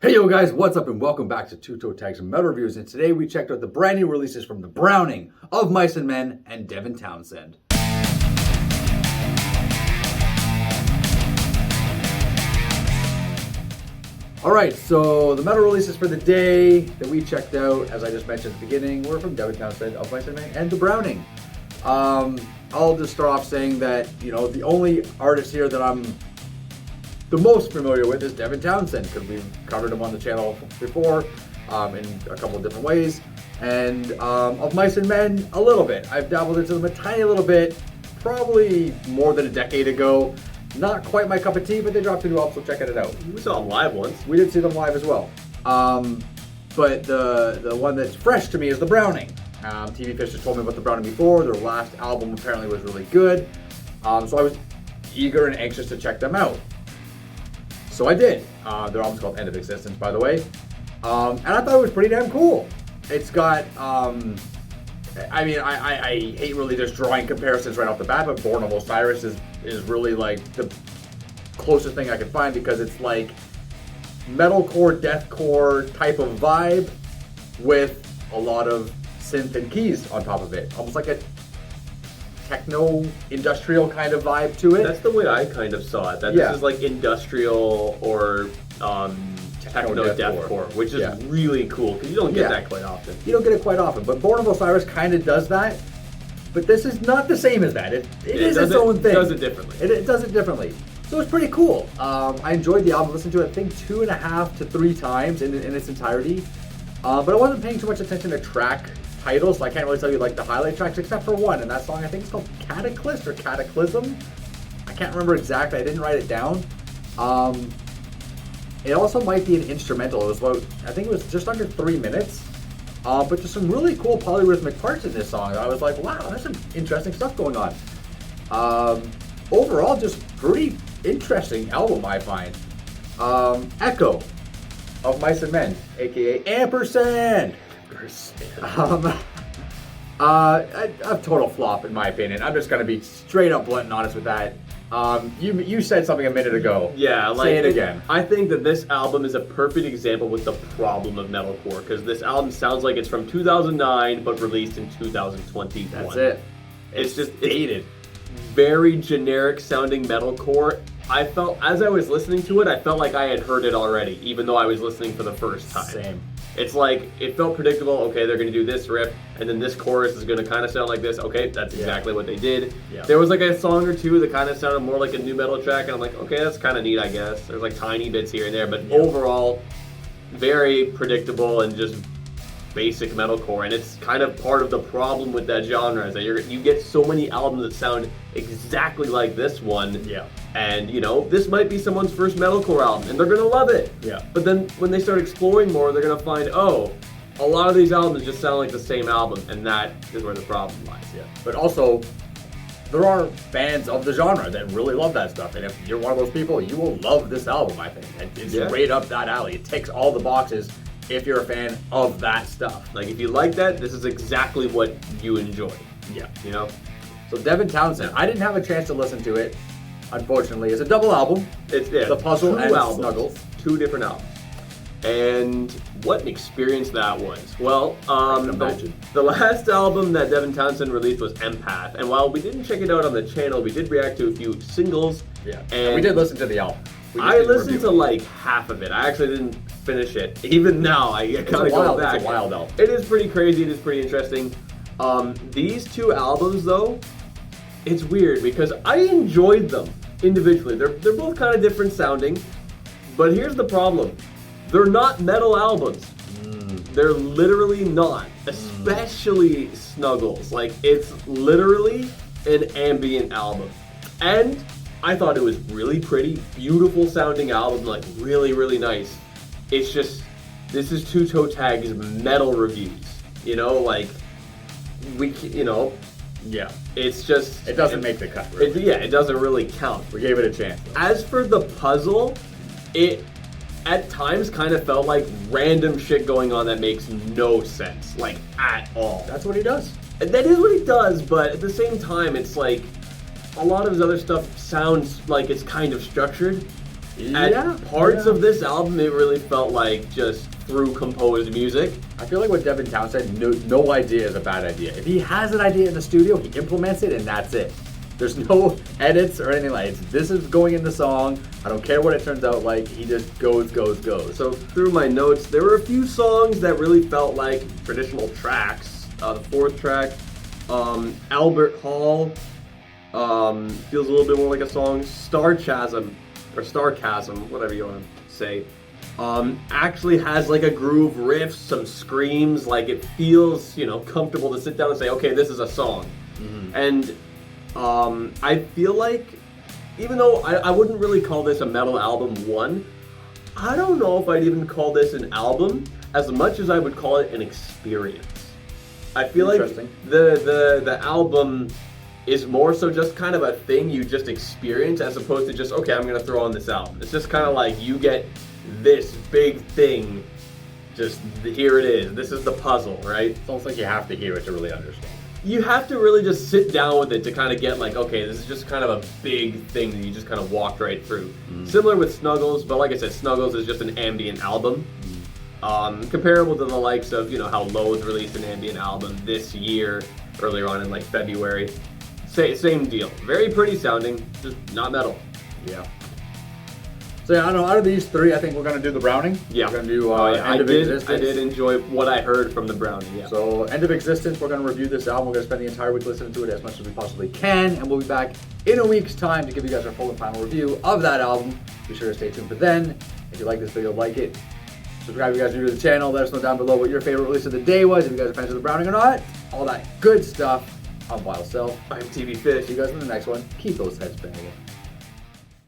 Hey yo guys, what's up and welcome back to Toe Tags Metal Reviews, and today we checked out the brand new releases from the Browning, Of Mice and Men, and DEVIN TOWNSEND. Alright, so the metal releases for the day that we checked out, as I just mentioned at the beginning, were from DEVIN TOWNSEND, Of Mice and Men, and the Browning. I'll just start off saying that, the only artist here that I'm the most familiar with is DEVIN TOWNSEND, because we've covered him on the channel before in a couple of different ways. And Of Mice and Men, a little bit. I've dabbled into them a tiny little bit, probably more than a decade ago. Not quite my cup of tea, but they dropped a new album, so check it out. We saw them live once. We did see them live as well. But the one that's fresh to me is the Browning. TV Fish has told me about the Browning before. Their last album apparently was really good. So I was eager and anxious to check them out. So I did. Their album's called End of Existence, by the way. And I thought it was pretty damn cool. It's got, I hate really just drawing comparisons right off the bat, but Born of Osiris is really like the closest thing I could find, because it's like metalcore, deathcore type of vibe with a lot of synth and keys on top of it. Almost like a techno industrial kind of vibe to it. That's the way I kind of saw it. This is like industrial or techno deathcore, which is really cool, because you don't get that quite often. You don't get it quite often, but Born of Osiris kind of does that. But this is not the same as that. It is its own thing. It does it differently. It does it differently. So it's pretty cool. I enjoyed the album. Listened to it, I think, 2.5 to 3 times in its entirety. But I wasn't paying too much attention to track titles, so I can't really tell you like the highlight tracks, except for one, and that song I think it's called Cataclysm or Cataclysm. I can't remember exactly. I didn't write it down. It also might be an instrumental. It was about, I think it was just under 3 minutes. But just some really cool polyrhythmic parts in this song. I was like, wow, there's some interesting stuff going on. Overall, just pretty interesting album, I find. Echo of Mice and Men, aka Ampersand. A total flop in my opinion. I'm just gonna be straight up blunt and honest with that. You said something a minute ago. Yeah, say it again. I think that this album is a perfect example with the problem of metalcore, because this album sounds like it's from 2009 but released in 2021. That's it. It's just dated. Very generic sounding metalcore. I felt, as I was listening to it, I felt like I had heard it already, even though I was listening for the first time. Same. It's like, it felt predictable. Okay, they're going to do this riff, and then this chorus is going to kind of sound like this. Okay, that's exactly what they did. Yeah. There was like a song or two that kind of sounded more like a new metal track, and I'm like, okay, that's kind of neat, I guess. There's like tiny bits here and there, but overall, very predictable and just basic metalcore. And it's kind of part of the problem with that genre, is that you get so many albums that sound exactly like this one. Yeah. And this might be someone's first metalcore album, and they're gonna love it. Yeah. But then when they start exploring more, they're gonna find, a lot of these albums just sound like the same album, and that is where the problem lies. Yeah. But also, there are fans of the genre that really love that stuff, and if you're one of those people, you will love this album, I think. And it's straight up that alley. It ticks all the boxes if you're a fan of that stuff. Like, if you like that, this is exactly what you enjoy. Yeah. So DEVIN TOWNSEND, I didn't have a chance to listen to it. Unfortunately, it's a double album. It's The Puzzle and Snuggles. 2 different albums. And what an experience that was. Well, the last album that DEVIN TOWNSEND released was Empath. And while we didn't check it out on the channel, we did react to a few singles. Yeah. And we did listen to the album. I listened to like half of it. I actually didn't finish it. Even now, I kind of go back. It's a wild album. It is pretty crazy. It is pretty interesting. These 2 albums, though, it's weird because I enjoyed them individually. They're both kind of different sounding, but here's the problem. They're not metal albums. They're literally not, especially Snuggles. Like, it's literally an ambient album. And I thought it was really pretty, beautiful sounding album, like really, really nice. It's just, this is 2 Toe Tags metal reviews. Yeah. It's just... It doesn't make the cut, really. It doesn't really count. We gave it a chance, though. As for the puzzle, it at times kind of felt like random shit going on that makes no sense, like, at all. That's what he does. That is what he does, but at the same time, it's like, a lot of his other stuff sounds like it's kind of structured, At parts of this album, it really felt like just through composed music. I feel like what Devin Townsend, no idea is a bad idea. If he has an idea in the studio, he implements it and that's it. There's no edits or anything like it. This is going in the song. I don't care what it turns out like. He just goes. So through my notes, there were a few songs that really felt like traditional tracks. The fourth track, Albert Hall, feels a little bit more like a song. Starchasm, or Starchasm, whatever you want to say, actually has like a groove riff, some screams, like it feels, comfortable to sit down and say, okay, this is a song. Mm-hmm. And I feel like, even though I wouldn't really call this a metal album one, I don't know if I'd even call this an album as much as I would call it an experience. I feel like the album is more so just kind of a thing you just experience as opposed to just, okay, I'm going to throw on this album. It's just kind of like you get this big thing, just here it is. This is the puzzle, right? It's almost like you have to hear it to really understand. You have to really just sit down with it to kind of get like, okay, this is just kind of a big thing that you just kind of walked right through. Similar with Snuggles, but like I said, Snuggles is just an ambient album. Comparable to the likes of, how Loathe released an ambient album this year, earlier on in like February. Same deal. Very pretty sounding, just not metal. Yeah. So yeah, I don't know, out of these three, I think we're going to do the Browning. Yeah. We're going to do End of Existence. I did enjoy what I heard from the Browning, yeah. So End of Existence, we're going to review this album. We're going to spend the entire week listening to it as much as we possibly can, and we'll be back in a week's time to give you guys our full and final review of that album. Be sure to stay tuned for then. If you like this video, like it. Subscribe if you guys are new to the channel. Let us know down below what your favorite release of the day was, if you guys are fans of the Browning or not. All that good stuff. I'm Wild Self. I'm TV Fish. See you guys in the next one. Keep those heads banging.